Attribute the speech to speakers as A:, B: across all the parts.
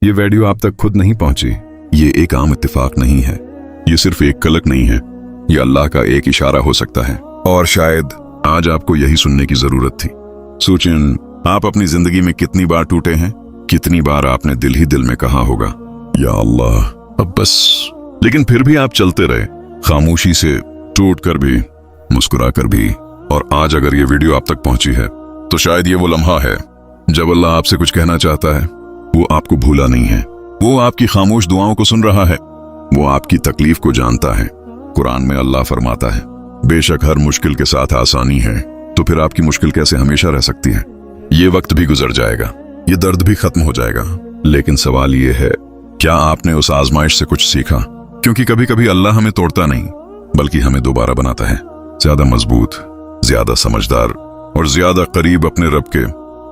A: ये वीडियो आप तक खुद नहीं पहुंची। ये एक आम इत्तेफाक नहीं है, ये सिर्फ एक कलक नहीं है, ये अल्लाह का एक इशारा हो सकता है। और शायद आज आपको यही सुनने की जरूरत थी। सोचें, आप अपनी जिंदगी में कितनी बार टूटे हैं, कितनी बार आपने दिल ही दिल में कहा होगा, या अल्लाह अब बस। लेकिन फिर भी आप चलते रहे, खामोशी से, टूट कर भी, मुस्कुरा कर भी। और आज अगर ये वीडियो आप तक पहुंची है तो शायद ये वो लम्हा है जब अल्लाह आपसे कुछ कहना चाहता है। वो आपको भूला नहीं है, वो आपकी खामोश दुआओं को सुन रहा है, वो आपकी तकलीफ को जानता है। कुरान में अल्लाह फरमाता है, बेशक हर मुश्किल के साथ आसानी है। तो फिर आपकी मुश्किल कैसे हमेशा रह सकती है? ये वक्त भी गुजर जाएगा, ये दर्द भी खत्म हो जाएगा, लेकिन सवाल ये है, क्या आपने उस आजमाइश से कुछ सीखा? क्योंकि कभी कभी अल्लाह हमें तोड़ता नहीं बल्कि हमें दोबारा बनाता है, ज्यादा मजबूत, ज्यादा समझदार और ज्यादा करीब अपने रब के।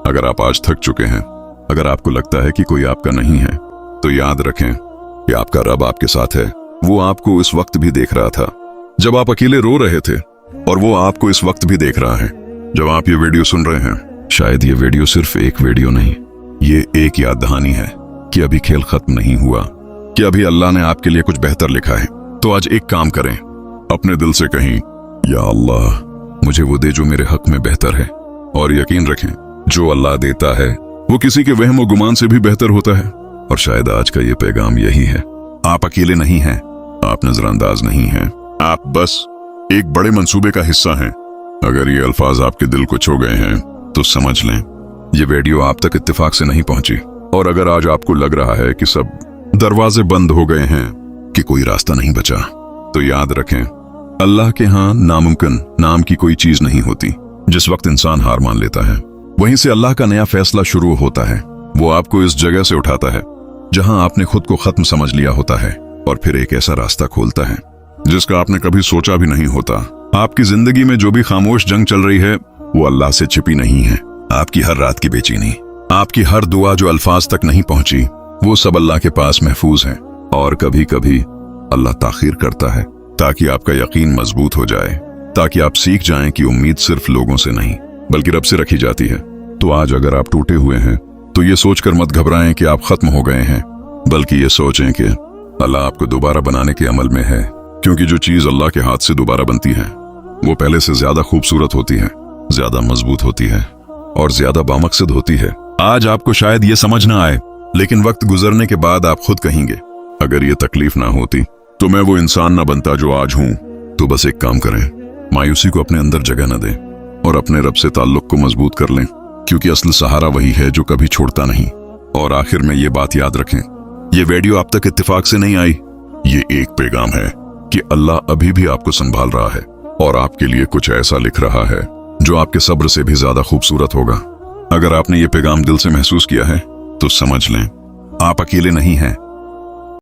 A: अगर आप आज थक चुके हैं, अगर आपको लगता है कि कोई आपका नहीं है, तो याद रखें कि आपका रब आपके साथ है। वो आपको इस वक्त भी देख रहा था जब आप अकेले रो रहे थे, और वो आपको इस वक्त भी देख रहा है जब आप ये वीडियो सुन रहे हैं। शायद ये वीडियो सिर्फ एक वीडियो नहीं, ये एक याद दहानी है कि अभी खेल खत्म नहीं हुआ, कि अभी अल्लाह ने आपके लिए कुछ बेहतर लिखा है। तो आज एक काम करें, अपने दिल से कहीं, या अल्लाह मुझे वो दे जो मेरे हक में बेहतर है। और यकीन रखें, जो अल्लाह देता है वो किसी के वहम और गुमान से भी बेहतर होता है। और शायद आज का ये पैगाम यही है, आप अकेले नहीं हैं, आप नजरअंदाज नहीं हैं, आप बस एक बड़े मंसूबे का हिस्सा हैं। अगर ये अल्फाज आपके दिल को छू गए हैं तो समझ लें, ये वीडियो आप तक इत्तेफाक से नहीं पहुंची। और अगर आज आपको लग रहा है कि सब दरवाजे बंद हो गए हैं, कि कोई रास्ता नहीं बचा, तो याद रखें, अल्लाह के यहाँ नामुमकिन नाम की कोई चीज नहीं होती। जिस वक्त इंसान हार मान लेता है, वहीं से अल्लाह का नया फैसला शुरू होता है। वो आपको इस जगह से उठाता है जहां आपने खुद को खत्म समझ लिया होता है, और फिर एक ऐसा रास्ता खोलता है जिसका आपने कभी सोचा भी नहीं होता। आपकी जिंदगी में जो भी खामोश जंग चल रही है, वो अल्लाह से छिपी नहीं है। आपकी हर रात की बेचैनी, आपकी हर दुआ जो अल्फाज तक नहीं पहुंची, वो सब अल्लाह के पास महफूज है। और कभी कभी अल्लाह ताखीर करता है ताकि आपका यकीन मजबूत हो जाए, ताकि आप सीख जाएं कि उम्मीद सिर्फ लोगों से नहीं बल्कि रब से रखी जाती है। तो आज अगर आप टूटे हुए हैं तो ये सोचकर मत घबराएं कि आप खत्म हो गए हैं, बल्कि ये सोचें कि अल्लाह आपको दोबारा बनाने के अमल में है। क्योंकि जो चीज अल्लाह के हाथ से दोबारा बनती है, वो पहले से ज्यादा खूबसूरत होती है, ज्यादा मजबूत होती है और ज्यादा बामकसद होती है। आज आपको शायद ये समझ ना आए, लेकिन वक्त गुजरने के बाद आप खुद कहेंगे, अगर ये तकलीफ ना होती तो मैं वो इंसान ना बनता जो आज हूं। तो बस एक काम करें, मायूसी को अपने अंदर जगह न दें और अपने रब से ताल्लुक को मजबूत कर लें, क्योंकि असल सहारा वही है जो कभी छोड़ता नहीं। और आखिर में ये बात याद रखें, ये वीडियो आप तक इत्तेफाक से नहीं आई, ये एक पैगाम है कि अल्लाह अभी भी आपको संभाल रहा है और आपके लिए कुछ ऐसा लिख रहा है जो आपके सब्र से भी ज्यादा खूबसूरत होगा। अगर आपने ये पैगाम दिल से महसूस किया है तो समझ लें, आप अकेले नहीं हैं,